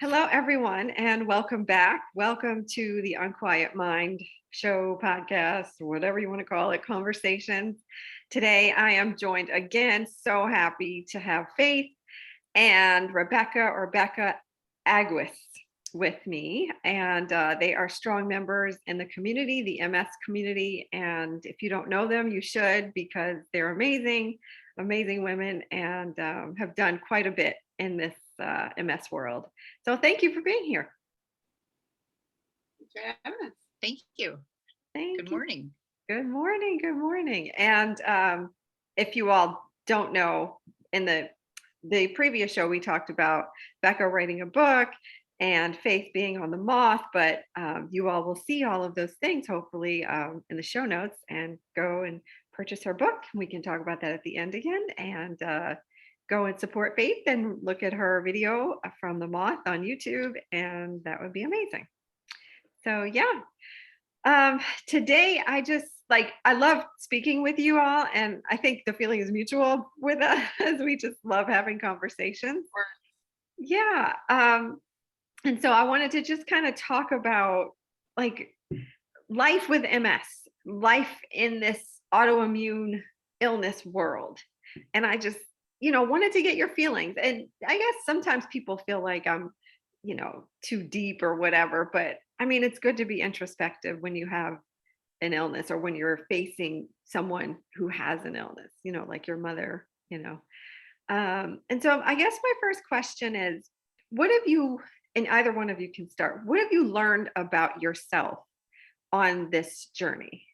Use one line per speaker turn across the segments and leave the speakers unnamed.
Hello, everyone, and welcome back. Welcome to the Unquiet Mind show, podcast, whatever you want to call it, conversations. Today, I am joined again, so happy to have Faith and Rebecca or Becca Agwith with me. And they are strong members in the community, the MS community. And if you don't know them, you should, because they're amazing, amazing women and have done quite a bit in this MS world. So thank you for being here.
Thank you.
Thank
Good
you.
morning.
Good morning. Good morning. And if you all don't know, in the previous show, we talked about Becca writing a book and Faith being on the Moth, but you all will see all of those things hopefully in the show notes and go and purchase her book. We can talk about that at the end again and go and support Faith and look at her video from the Moth on YouTube, and that would be amazing. So yeah, today I love speaking with you all, and I think the feeling is mutual with us. We just love having conversations. Yeah. And so I wanted to just kind of talk about like life with MS, life in this autoimmune illness world. And I just, wanted to get your feelings. And I guess sometimes people feel like I'm, too deep or whatever, but I mean, it's good to be introspective when you have an illness or when you're facing someone who has an illness, like your mother. And so I guess my first question is, what have you, and either one of you can start, what have you learned about yourself on this journey?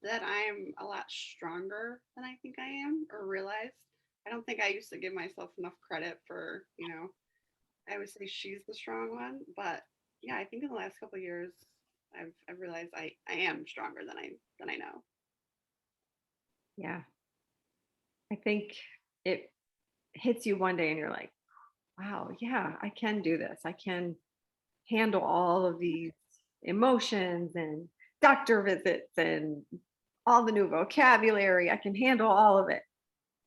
That I'm a lot stronger than I think I am or realized. I don't think I used to give myself enough credit for, I would say she's the strong one, but yeah, I think in the last couple of years I've realized I am stronger than I know.
Yeah. I think it hits you one day and you're like, wow, yeah, I can do this. I can handle all of these emotions and doctor visits and all the new vocabulary. I can handle all of it.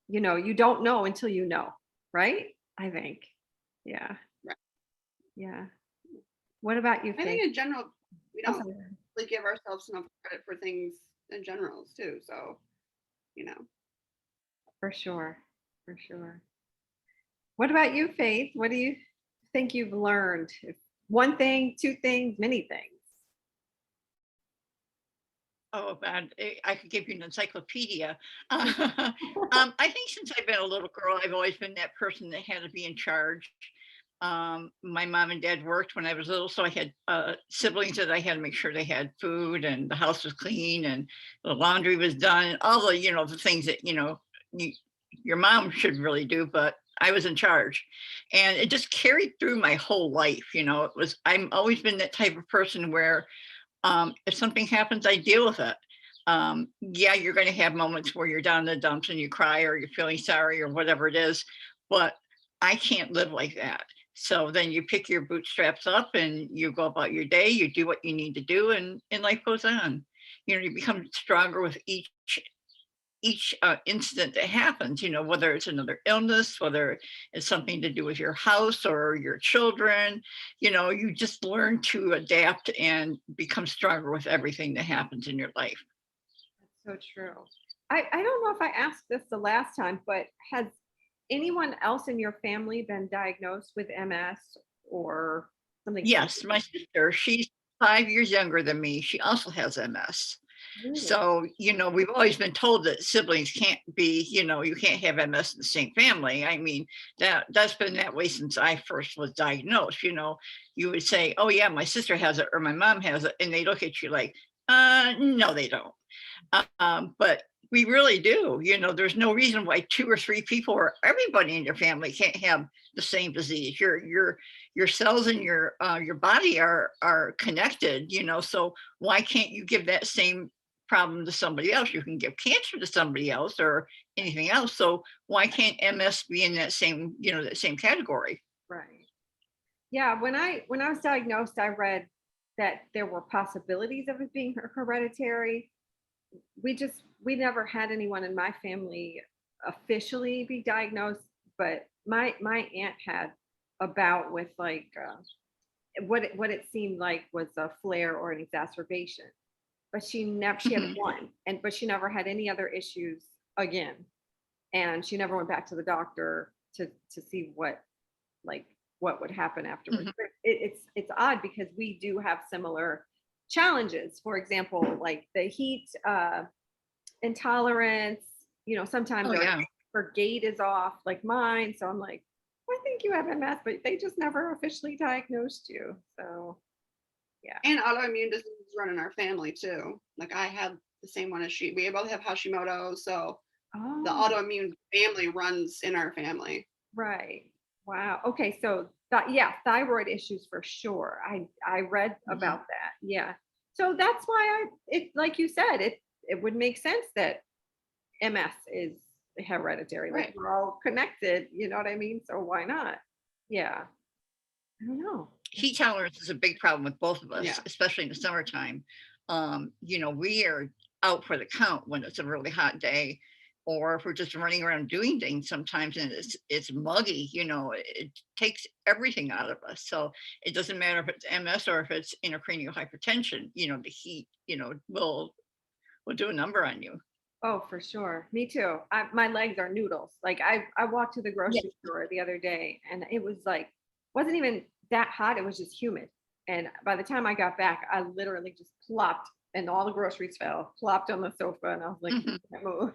You don't know until you know, right? I think. Yeah.
Right.
Yeah. What about you,
I
Faith?
think in general we
Oh,
don't
sorry.
really give ourselves enough credit for things in general too. So, you know.
For sure. For sure. What about you, Faith? What do you think you've learned? One thing, two things, many things.
Oh, man, I could give you an encyclopedia. I think since I've been a little girl, I've always been that person that had to be in charge. My mom and dad worked when I was little, so I had siblings that I had to make sure they had food and the house was clean and the laundry was done. All the, the things that, you, your mom should really do, but I was in charge. And it just carried through my whole life. I'm always been that type of person where if something happens, I deal with it. Yeah, you're going to have moments where you're down in the dumps and you cry or you're feeling sorry or whatever it is, but I can't live like that. So then you pick your bootstraps up and you go about your day, you do what you need to do, and life goes on. You become stronger with each incident that happens, whether it's another illness, whether it's something to do with your house or your children, you just learn to adapt and become stronger with everything that happens in your life.
That's so true. I don't know if I asked this the last time, but has anyone else in your family been diagnosed with MS or something?
Yes, my sister, she's 5 years younger than me. She also has MS.
Really?
So, we've always been told that siblings can't be, you can't have MS in the same family. I mean, that's been that way since I first was diagnosed. You would say, oh yeah, my sister has it or my mom has it, and they look at you like, no, they don't. But we really do. There's no reason why two or three people or everybody in your family can't have the same disease. Your cells in your body are connected. So why can't you give that same problem to somebody else? You can give cancer to somebody else or anything else. So why can't MS be in that same that same category?
Right. Yeah, when I was diagnosed, I read that there were possibilities of it being hereditary. We never had anyone in my family officially be diagnosed, but my aunt had a bout with like what it seemed like was a flare or an exacerbation, but she had
Mhm.
one, but she never had any other issues again, and she never went back to the doctor to see like what would happen afterwards.
Mhm.
But it's odd because we do have similar challenges. For example, like the heat intolerance. Sometimes
Oh, yeah.
her gait is off, like mine. So I'm like, I think you have MS, but they just never officially diagnosed you. So yeah.
And autoimmune diseases run in our family too. Like I have the same one as she. We both have Hashimoto, so the
Oh,
autoimmune family runs in our family.
right. Wow. Okay. So yeah, thyroid issues for sure. I read
Mhm.
about that. Yeah. So that's why it like you said, it would make sense that MS is hereditary. Like
Right.
we're all connected, you know what I mean? So why not? Yeah. I don't know.
Heat tolerance is a big problem with both of us,
Yeah.
especially in the summertime. We are out for the count when it's a really hot day, or if we're just running around doing things sometimes and it's muggy, it takes everything out of us. So it doesn't matter if it's MS or if it's intracranial hypertension, the heat, will do a number on you.
Oh, for sure. Me too. My legs are noodles. Like I walked to the
Yeah.
grocery store the other day and it was like, wasn't even that hot. It was just humid. And by the time I got back, I literally just plopped and all the groceries fell, plopped on the sofa. And I was like, I
Mhm.
can't move.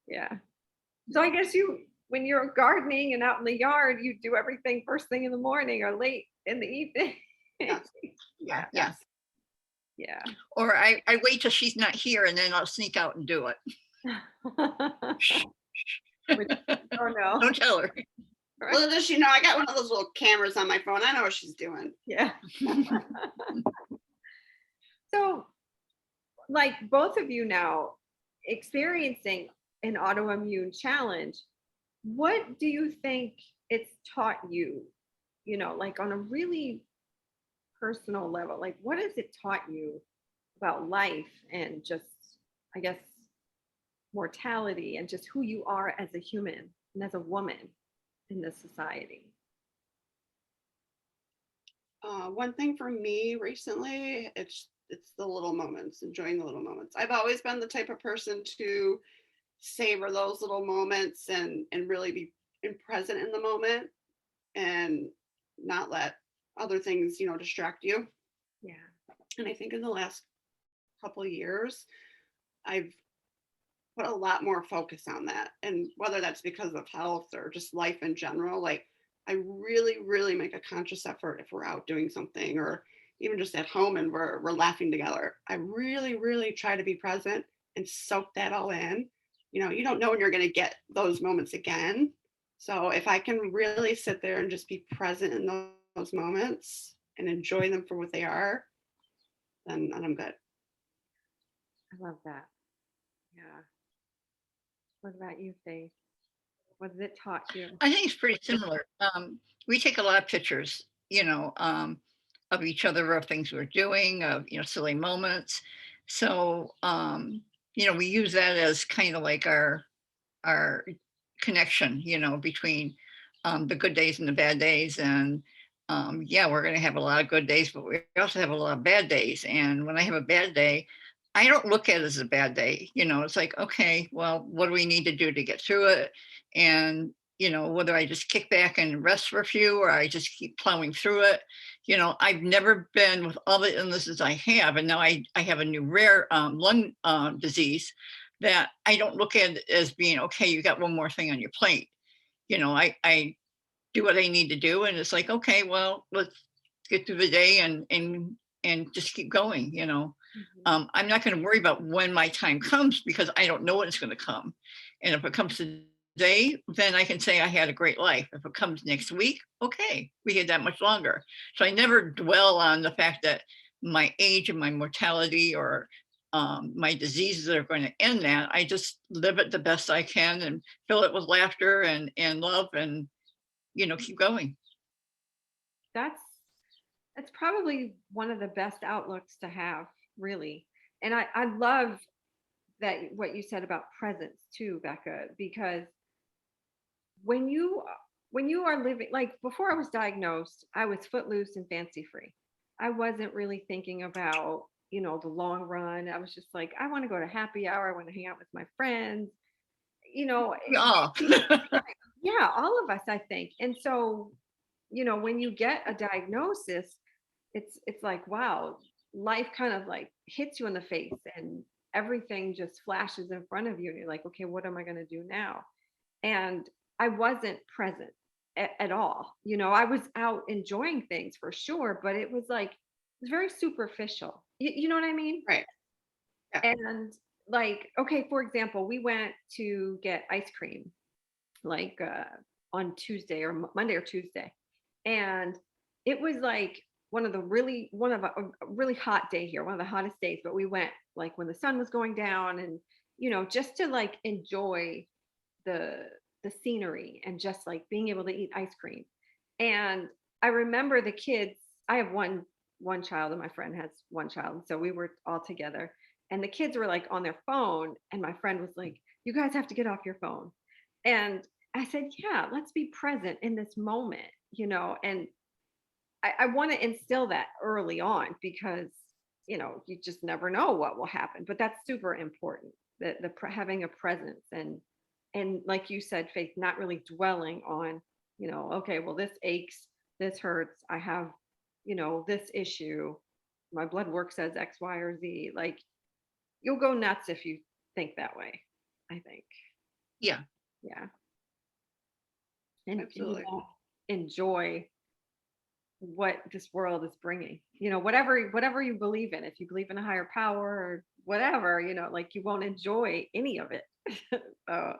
Yeah. So I guess when you're gardening and out in the yard, you do everything first thing in the morning or late in the evening.
Yes.
Yeah.
Yeah.
Yeah.
Or I wait till she's not here and then I'll sneak out and do it.
Which, oh no.
Don't tell her.
Right.
Little does she know, I got one of those little cameras on my phone. I know what she's doing.
Yeah. So, like both of you now experiencing an autoimmune challenge, what do you think it's taught you? Like on a really personal level, like what has it taught you about life and just, I guess, mortality and just who you are as a human and as a woman in this society?
One thing for me recently, it's the little moments, enjoying the little moments. I've always been the type of person to savor those little moments and really be present in the moment and not let other things, distract you.
Yeah.
And I think in the last couple of years, I've put a lot more focus on that. And whether that's because of health or just life in general, like I really, really make a conscious effort if we're out doing something or even just at home and we're laughing together. I really, really try to be present and soak that all in. You don't know when you're going to get those moments again. So if I can really sit there and just be present in those moments and enjoy them for what they are, then I'm good.
I love that. Yeah. What about you, Faith? What has it taught you?
I think it's pretty similar. We take a lot of pictures, of each other, of things we're doing, of, silly moments. So, we use that as kind of like our connection, between the good days and the bad days. And yeah, we're going to have a lot of good days, but we also have a lot of bad days. And when I have a bad day, I don't look at it as a bad day. It's like, okay, well, what do we need to do to get through it? And, whether I just kick back and rest for a few or I just keep plowing through it. I've never been with all the illnesses I have. And now I have a new rare lung disease that I don't look at it as being, okay, you got one more thing on your plate. I do what I need to do. And it's like, okay, well, let's get through the day and just keep going.
Mhm.
I'm not going to worry about when my time comes because I don't know when it's going to come. And if it comes today, then I can say I had a great life. If it comes next week, okay, we had that much longer. So I never dwell on the fact that my age and my mortality or my diseases are going to end that. I just live it the best I can and fill it with laughter and love and, keep going.
That's that's probably one of the best outlooks to have, really. And I love that what you said about presence too, Becca, because when you are living, like before I was diagnosed, I was footloose and fancy free. I wasn't really thinking about, the long run. I was just like, I want to go to happy hour, I want to hang out with my friends,
We all.
yeah, all of us, I think. And so, when you get a diagnosis, it's like, wow, life kind of like hits you in the face and everything just flashes in front of you and you're like, okay, what am I going to do now? And I wasn't present at all. I was out enjoying things for sure, but it was like, it was very superficial. You know what I mean?
Right. Yeah.
And like, okay, for example, we went to get ice cream like on Tuesday or Monday or Tuesday. And it was like one of a really hot day here, one of the hottest days, but we went like when the sun was going down and just to like enjoy the the scenery and just like being able to eat ice cream. And I remember the kids, I have one child and my friend has one child. And so we were all together and the kids were like on their phone and my friend was like, you guys have to get off your phone. And I said, yeah, let's be present in this moment, and I want to instill that early on because, you just never know what will happen. But that's super important that having a presence and like you said, Faith, not really dwelling on, okay, well, this aches, this hurts, I have, this issue, my blood work says X, Y, or Z. Like you'll go nuts if you think that way, I think.
Yeah.
Yeah. And you
Absolutely.
won't enjoy what this world is bringing, whatever you believe in. If you believe in a higher power or whatever, like you won't enjoy any of it. So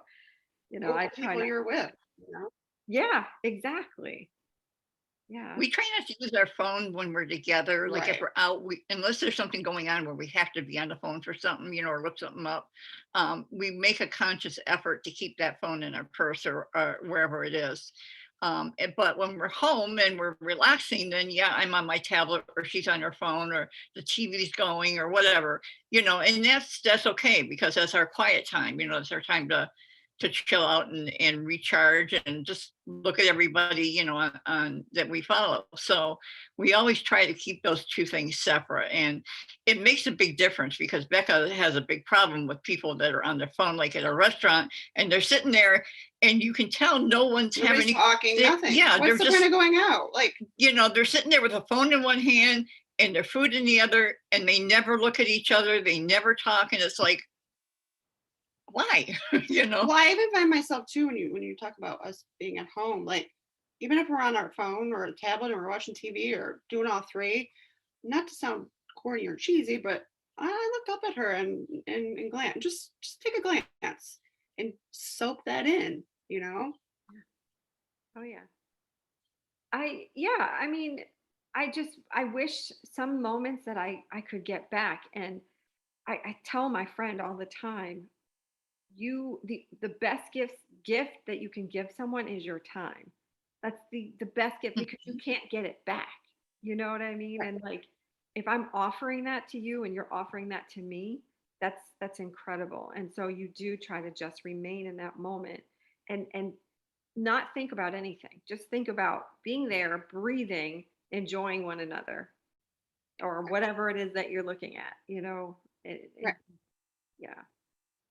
Or
I
the
try
people
not.
you're with.
Yeah, exactly. Yeah.
We try not to use our phone when we're together. Like if
Right.
we're out, unless there's something going on where we have to be on the phone for something, or look something up. We make a conscious effort to keep that phone in our purse or wherever it is. But when we're home and we're relaxing, then yeah, I'm on my tablet or she's on her phone or the TV's going or whatever, and that's okay because that's our quiet time. It's our time to chill out and recharge and just look at everybody, on that we follow. So we always try to keep those two things separate. And it makes a big difference because Becca has a big problem with people that are on their phone, like at a restaurant, and they're sitting there and you can tell no one's
Nobody's
having
talking, nothing.
yeah,
What's the point of going out? Like,
they're sitting there with a phone in one hand and their food in the other, and they never look at each other, they never talk, and it's like, why?
well, I even find myself too when you talk about us being at home, like even if we're on our phone or a tablet and we're watching TV or doing all three, not to sound corny or cheesy, but I look up at her and glance, just take a glance and soak that in.
Oh yeah. I mean, I wish some moments that I could get back. And I tell my friend all the time, the best gift that you can give someone is your time. That's the best gift because you can't get it back. You know what I mean?
Right.
And like if I'm offering that to you and you're offering that to me, that's incredible. And so you do try to just remain in that moment and not think about anything. Just think about being there, breathing, enjoying one another or whatever it is that you're looking at,
Right.
yeah.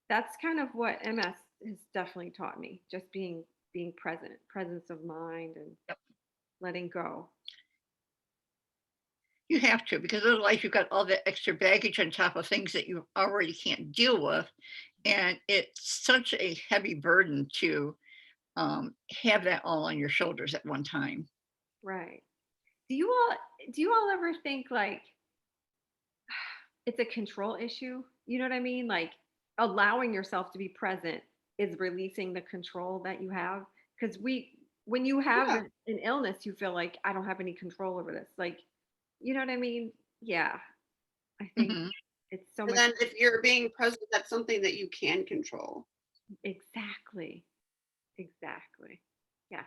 That's kind of what MS has definitely taught me, just being present, presence of mind and letting go.
You have to, because otherwise you've got all that extra baggage on top of things that you already can't deal with. And it's such a heavy burden to have that all on your shoulders at one time.
Right. Do you all do you all ever think like it's a control issue? You know what I mean? Like allowing yourself to be present is releasing the control that you have. Because when you have
Yeah.
an illness, you feel like I don't have any control over this. Like, you know what I mean? Yeah. I think
Mhm.
it's so
And
much.
then if you're being present, that's something that you can control.
Exactly. Exactly. Yeah,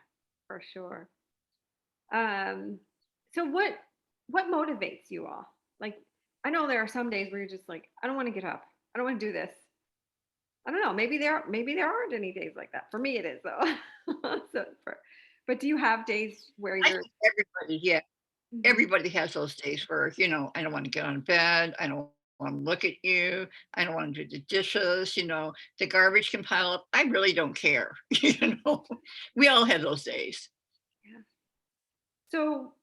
for sure. Um, so what motivates you all? Like, I know there are some days where you're just like, I don't want to get up. I don't want to do this. I don't know. Maybe there aren't any days like that. For me, it is though. So, but do you have days where
I
you're?
think everybody, yeah,
Mhm.
everybody has those days where, I don't want to get out of bed. I don't want to look at you. I don't want to do the dishes. The garbage can pile up. I really don't care. We all have those days.
Yeah. So,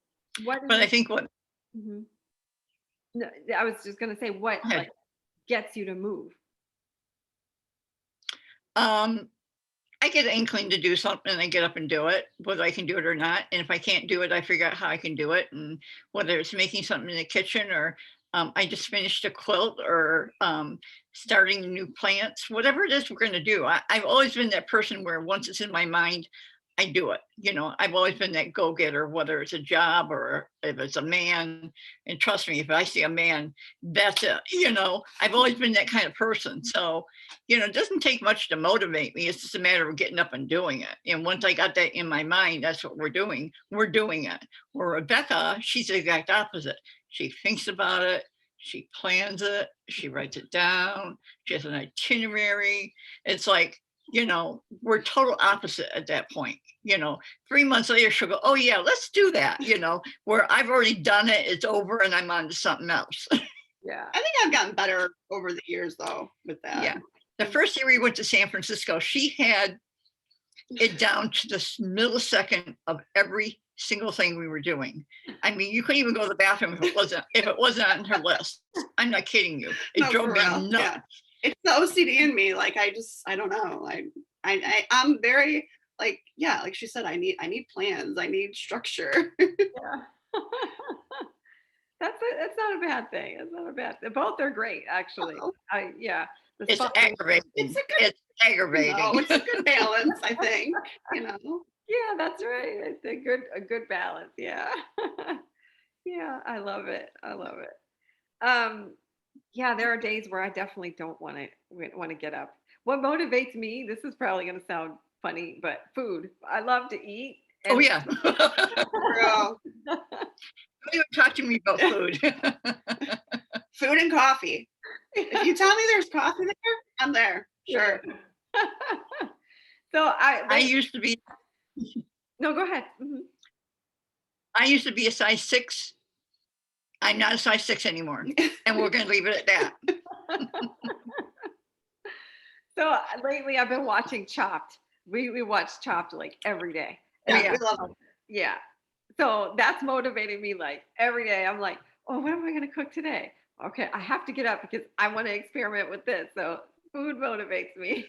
what is
But I
it?
think what,
Mhm. No, I was just gonna say, what
go ahead.
like gets you to move?
Um, I get an inkling to do something and I get up and do it, whether I can do it or not. And if I can't do it, I figure out how I can do it. And whether it's making something in the kitchen or I just finished a quilt or starting new plants, whatever it is we're going to do. I've always been that person where once it's in my mind, I do it. I've always been that go getter, whether it's a job or if it's a man. And trust me, if I see a man, that's it. I've always been that kind of person. So, it doesn't take much to motivate me. It's just a matter of getting up and doing it. And once I got that in my mind, that's what we're doing. We're doing it. Where Rebecca, she's the exact opposite. She thinks about it. She plans it. She writes it down. She has an itinerary. It's like, we're total opposite at that point. 3 months later, she'll go, oh, yeah, let's do that. Where I've already done it, it's over and I'm on to something else.
Yeah.
I think I've gotten better over the years though with that.
Yeah. The first year we went to San Francisco, she had it down to the millisecond of every single thing we were doing. I mean, you couldn't even go to the bathroom if it wasn't on her list. I'm not kidding you. It
No,
drove
for
me
real.
nuts.
Yeah. It's the OCD in me. Like I don't know. I'm very like, yeah, like she said, I need plans. I need structure.
Yeah. That's not a bad thing. That's not a bad thing. Both are great, actually. Yeah. The
It's
spontaneous.
aggravating.
It's a good,
It's aggravating.
it's a good balance, I think. You know.
Yeah, that's right. It's a good balance. Yeah. Yeah, I love it. I love it. Yeah, there are days where I definitely don't want to get up. What motivates me, this is probably going to sound funny, but food. I love to eat
Oh
and
yeah.
Girl,
Don't even talk to me about food.
food and coffee. If you tell me there's coffee there, I'm there. Sure.
So
I used to be
no, go ahead.
a size 6. I'm not a size 6 anymore. And we're gonna leave it at that.
So lately I've been watching Chopped. We watch Chopped like every day.
Oh
Yeah,
yeah.
we love
Yeah. So that's motivating me like every day. I'm like, oh, what am I going to cook today? Okay, I have to get up because I want to experiment with this. So food motivates me.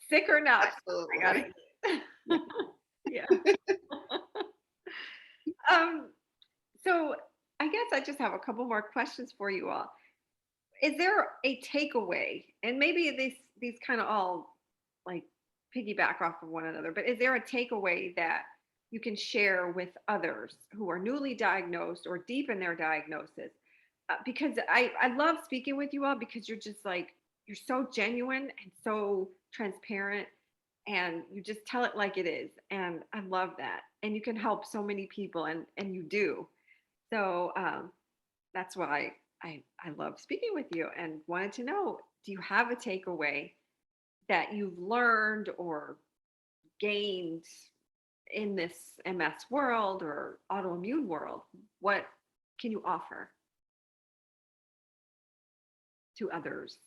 Sick or not, I got
absolutely.
to Yeah. Um, so I guess I just have a couple more questions for you all. Is there a takeaway? And maybe these kind of all like piggyback off of one another, but is there a takeaway that you can share with others who are newly diagnosed or deep in their diagnosis? Because I love speaking with you all because you're just like, you're so genuine and so transparent and you just tell it like it is. And I love that. And you can help so many people and you do. So that's why I love speaking with you and wanted to know, do you have a takeaway that you've learned or gained in this MS world or autoimmune world? What can you offer to others?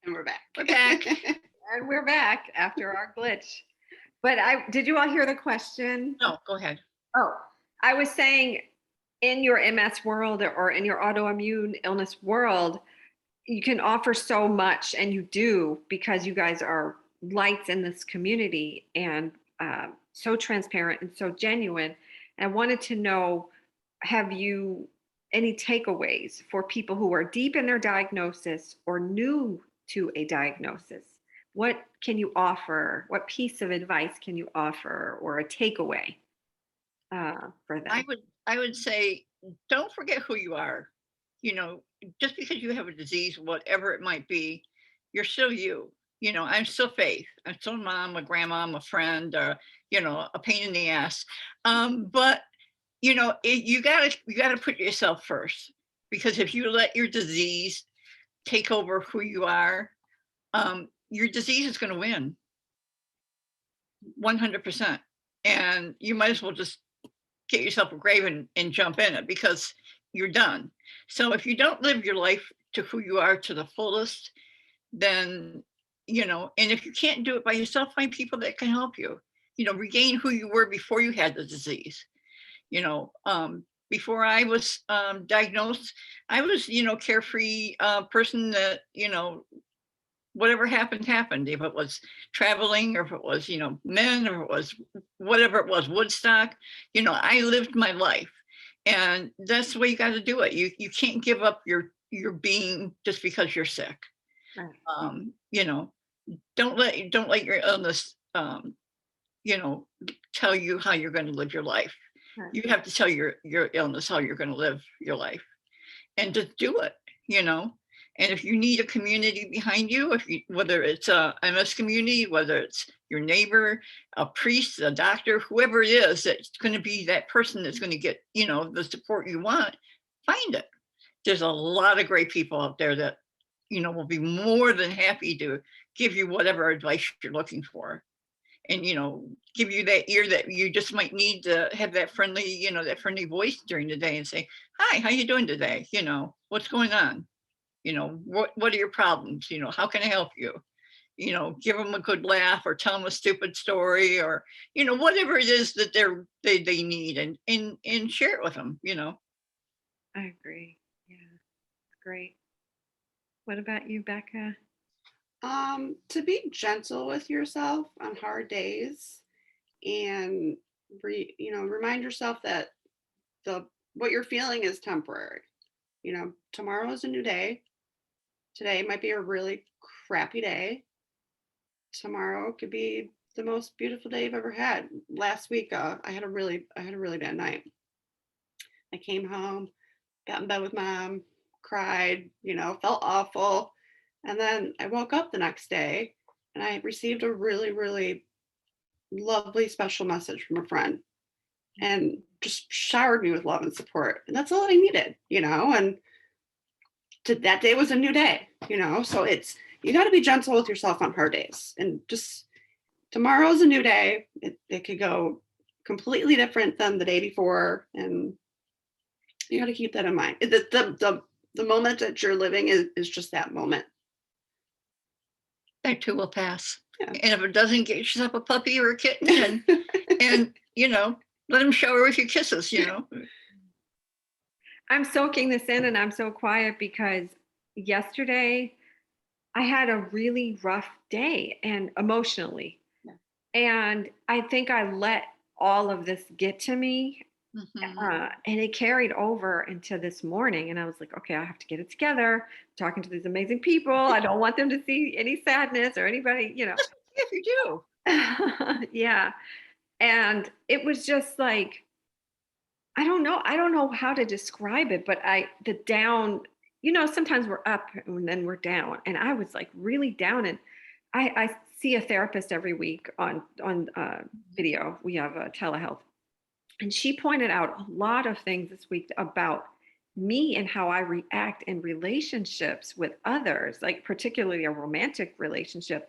And we're back.
We're back.
And we're back after our glitch. But did you all hear the question?
No, go ahead.
Oh, I was saying in your MS world or in your autoimmune illness world, you can offer so much and you do because you guys are lights in this community and so transparent and so genuine. And I wanted to know, have you any takeaways for people who are deep in their diagnosis or new to a diagnosis? What can you offer? What piece of advice can you offer or a takeaway for them?
I would say don't forget who you are. You know, just because you have a disease, whatever it might be, you're still you. I'm still Faith. I'm still mom, a grandma, I'm a friend, a pain in the ass. But you gotta put yourself first, because if you let your disease take over who you are, your disease is going to win 100%. And you might as well just get yourself a grave and jump in it, because you're done. So if you don't live your life to who you are to the fullest, then, and if you can't do it by yourself, find people that can help you, regain who you were before you had the disease. Before I was diagnosed, I was, carefree person that, whatever happened, happened. If it was traveling, or if it was, men, or if it was whatever it was, Woodstock, I lived my life. And that's the way you got to do it. You can't give up your being just because you're sick.
Right.
Don't let your illness, tell you how you're going to live your life.
Right.
You have to tell your illness how you're going to live your life, and just do it. And if you need a community behind you, whether it's a MS community, whether it's your neighbor, a priest, a doctor, whoever it is that's going to be that person that's going to get, the support you want, find it. There's a lot of great people out there that, will be more than happy to give you whatever advice you're looking for. And, give you that ear that you just might need to have that friendly, that friendly voice during the day, and say, hi, how you doing today? What's going on? What are your problems? How can I help you? Give them a good laugh, or tell them a stupid story, or, whatever it is that they need, and share it with them,
I agree. Yeah. Great. What about you, Becca?
To be gentle with yourself on hard days, and remind yourself that what you're feeling is temporary. Tomorrow is a new day. Today might be a really crappy day. Tomorrow could be the most beautiful day you've ever had. Last week, I had a really bad night. I came home, got in bed with mom, cried, felt awful. And then I woke up the next day and I received a really, really lovely, special message from a friend, and just showered me with love and support. And that's all I needed, and that day was a new day, so you got to be gentle with yourself on hard days, and just tomorrow's a new day. It could go completely different than the day before. And you got to keep that in mind. The moment that you're living is just that moment.
That too will pass.
Yeah.
And if it doesn't, get yourself a puppy or a kitten, and let them shower with your kisses.
I'm soaking this in, and I'm so quiet because yesterday I had a really rough day, and emotionally.
Yeah.
And I think I let all of this get to me. And it carried over into this morning. And I was like, okay, I have to get it together. I'm talking to these amazing people. I don't want them to see any sadness or anybody,
If you do.
Yeah. And it was just like, I don't know how to describe it, but the down, sometimes we're up and then we're down. And I was like really down. And I see a therapist every week on video. We have a telehealth. And she pointed out a lot of things this week about me and how I react in relationships with others, like particularly a romantic relationship.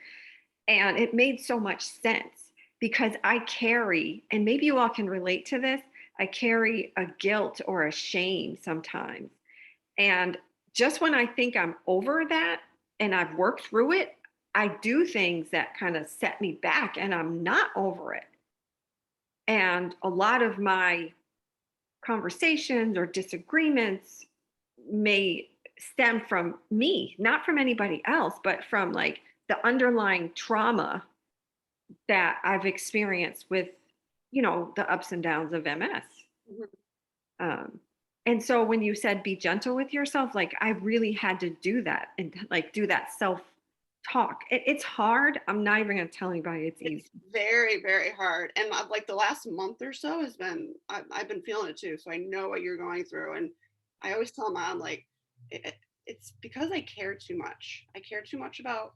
And it made so much sense because I carry, and maybe you all can relate to this, I carry a guilt or a shame sometimes. And just when I think I'm over that and I've worked through it, I do things that kind of set me back and I'm not over it. And a lot of my conversations or disagreements may stem from me, not from anybody else, but from like the underlying trauma that I've experienced with, the ups and downs of MS. And so when you said be gentle with yourself, like I really had to do that and like do that self talk. It's hard. I'm not even going to tell anybody it's easy.
Very, very hard. And like the last month or so has been, I've been feeling it too. So I know what you're going through. And I always tell mom, like, it's because I care too much. I care too much about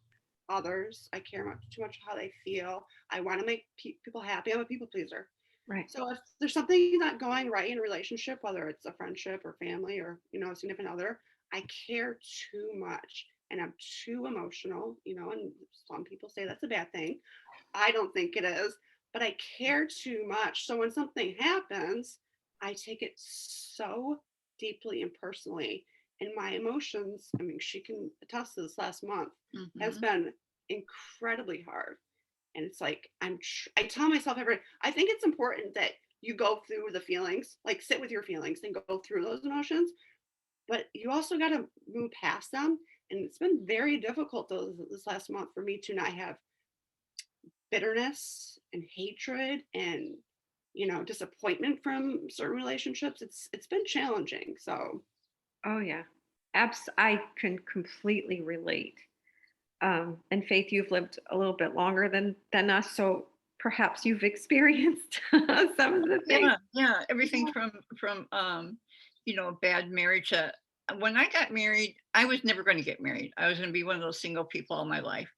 others. I care too much how they feel. I want to make people happy. I'm a people pleaser.
Right.
So if there's something not going right in a relationship, whether it's a friendship or family or, a significant other, I care too much and I'm too emotional, and some people say that's a bad thing. I don't think it is, but I care too much. So when something happens, I take it so deeply and personally. And my emotions, I mean, she can attest to this last month, has
Mhm.
been incredibly hard. And it's like, I tell myself I think it's important that you go through the feelings, like sit with your feelings and go through those emotions, but you also got to move past them. And it's been very difficult this last month for me to not have bitterness and hatred and disappointment from certain relationships. It's been challenging. So
Oh yeah. I can completely relate. And Faith, you've lived a little bit longer than us, so perhaps you've experienced some of the things.
Yeah, everything
yeah,
from a bad marriage to when I got married, I was never going to get married. I was going to be one of those single people all my life.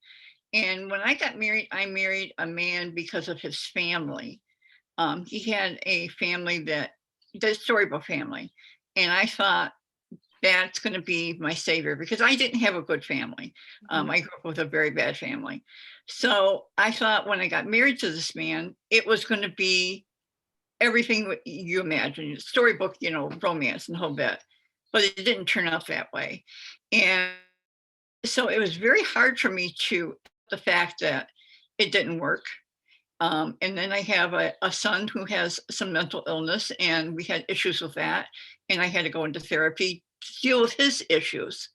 And when I got married, I married a man because of his family. He had a family the Storybook family. And I thought that's going to be my savior because I didn't have a good family.
Mhm.
I grew up with a very bad family. So I thought when I got married to this man, it was going to be everything you imagine, storybook, romance and the whole bit. But it didn't turn out that way. And so it was very hard for me to the fact that it didn't work. And then I have a son who has some mental illness, and we had issues with that. And I had to go into therapy to deal with his issues.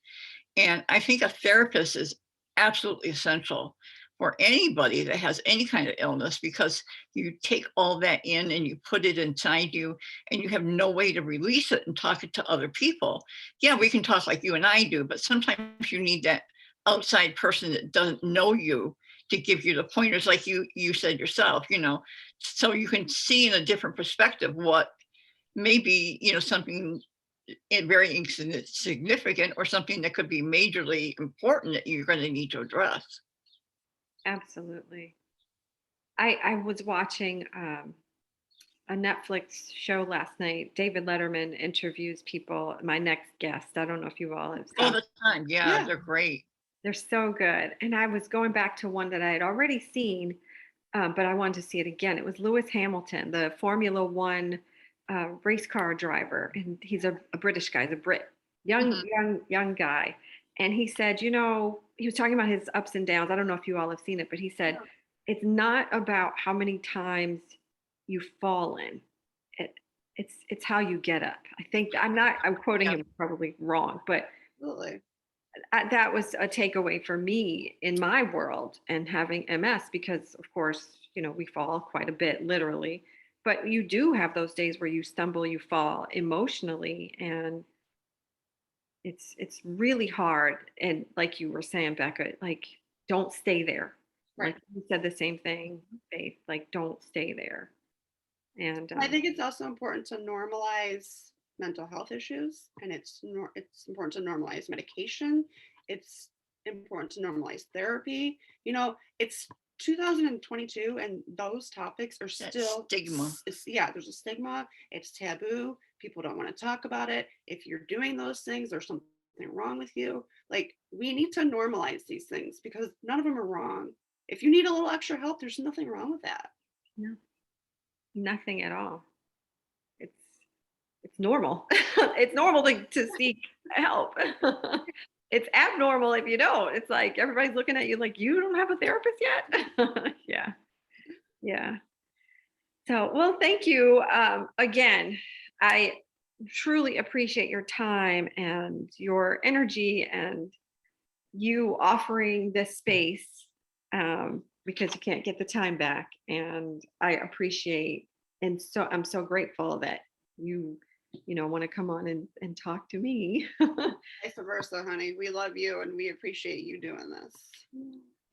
And I think a therapist is absolutely essential for anybody that has any kind of illness because you take all that in and you put it inside you and you have no way to release it and talk it to other people. Yeah, we can talk like you and I do, but sometimes you need that outside person that doesn't know you to give you the pointers like you said yourself, so you can see in a different perspective what maybe, something very insignificant or something that could be majorly important that you're going to need to address.
Absolutely. I was watching a Netflix show last night. David Letterman interviews people. My next guest. I don't know if you all have
All
seen.
the time. Yeah,
yeah,
they're great.
They're so good. And I was going back to one that I had already seen, but I wanted to see it again. It was Lewis Hamilton, the Formula One race car driver, and he's a British guy, he's a Brit, young,
Mhm.
young guy. And he said, he was talking about his ups and downs. I don't know if you all have seen it, but he said,
yeah,
it's not about how many times you've fallen. It, it's how you get up. I think I'm quoting
Yeah.
him probably wrong, but
absolutely.
that was a takeaway for me in my world and having MS because, of course, we fall quite a bit, literally. But you do have those days where you stumble, you fall emotionally, and it's really hard. And like you were saying, Becca, like don't stay there.
Right.
Like you said the same thing, Faith. Like don't stay there. And
I think it's also important to normalize mental health issues, and it's important to normalize medication. It's important to normalize therapy. It's 2022, and those topics are
That
still,
stigma.
yeah, there's a stigma. It's taboo. People don't want to talk about it. If you're doing those things, there's something wrong with you. Like, we need to normalize these things because none of them are wrong. If you need a little extra help, there's nothing wrong with that.
no, nothing at all. It's it's normal. It's normal to seek help. It's abnormal if you don't. It's like everybody's looking at you like you don't have a therapist yet. Yeah, yeah. So, well, thank you again. I truly appreciate your time and your energy and you offering this space because you can't get the time back. And I appreciate and so I'm so grateful that you want to come on and talk to me.
Vice versa, honey. We love you and we appreciate you doing this.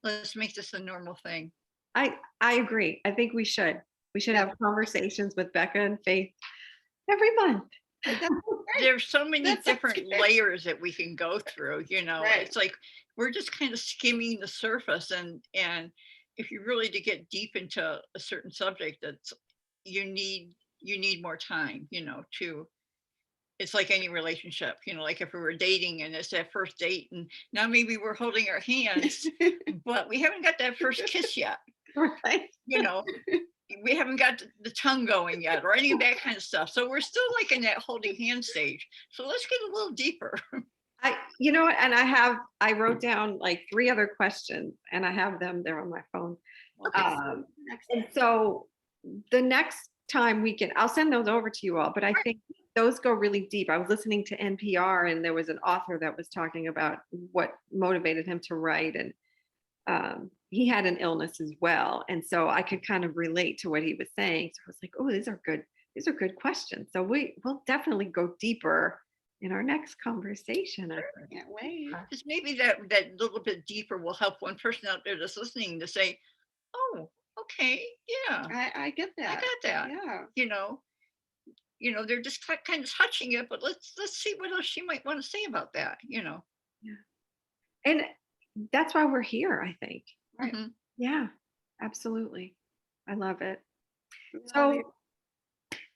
Let's make this a normal thing.
I agree. I think we should
Yep.
have conversations with Becca and Faith every month.
That sounds great.
There's so many
That sounds
different
great.
layers that we can go through,
Right.
it's like we're just kind of skimming the surface, and if you really to get deep into a certain subject, that's you need more time, to it's like any relationship, like if we were dating and it's that first date and now maybe we're holding our hands, but we haven't got that first kiss yet,
Right.
you know, we haven't got the tongue going yet or any of that kind of stuff. So we're still like in that holding hand stage. So let's get a little deeper.
You know what, and I wrote down like 3 other questions and I have them there on my phone.
Okay. Next.
And so the next time I'll send those over to you all, but I think those go really deep. I was listening to NPR and there was an author that was talking about what motivated him to write, and he had an illness as well. And so I could kind of relate to what he was saying. So I was like, oh, these are good questions. So we'll definitely go deeper in our next conversation. I think.
Can't wait.
Because maybe that little bit deeper will help one person out there that's listening to say, oh, okay, yeah,
I get
I
that.
got that.
Yeah.
They're just kind of touching it, but let's see what else she might want to say about that.
Yeah. And that's why we're here, I think.
Right.
Mhm.
Yeah, absolutely. I love it.
Love
So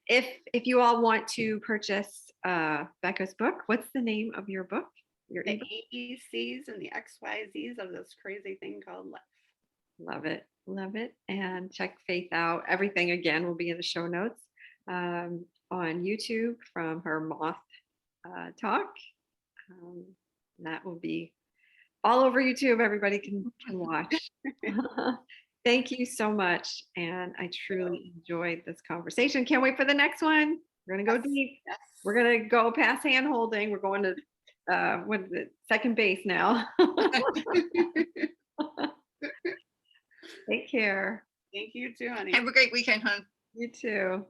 it.
if you all want to purchase Becca's book, what's the name of your book? Your
The
ebook?
AECs and the XYZs of this crazy thing called life.
Love it. Love it. And check Faith out. Everything again will be in the show notes on YouTube from her moth talk. That will be all over YouTube. Everybody can watch. Thank you so much. And I truly enjoyed this conversation. Can't wait for the next one. We're going to go deep.
Yes.
We're going to go past hand holding. We're going to what is it? Second base now. Take care.
Thank you too, honey.
Have a great weekend, hon.
You too.